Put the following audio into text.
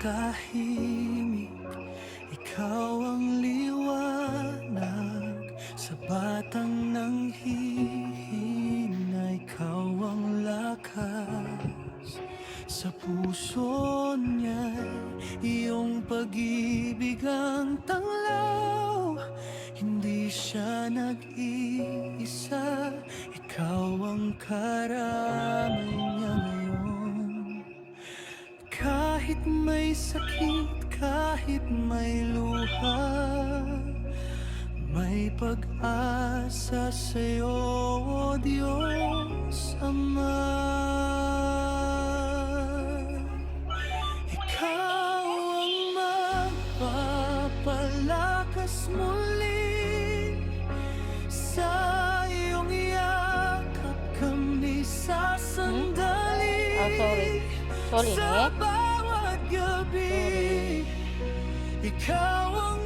tahimik, ikaw ang liwanag sa batang nanghihina, ikaw ang lakas sa puso niya'y iyong pag-ibig ang tanglaw. Hindi siya nag-iisa, ikaw ang karamay niya ngayon. Kahit may sakit, kahit may luha, may pag-asa sa'yo, O Diyos Ama. Ikaw ang magpapalakas muli, sa iyong yakap kami sasandali. Sorry, Sa bawat gabi, ikaw ang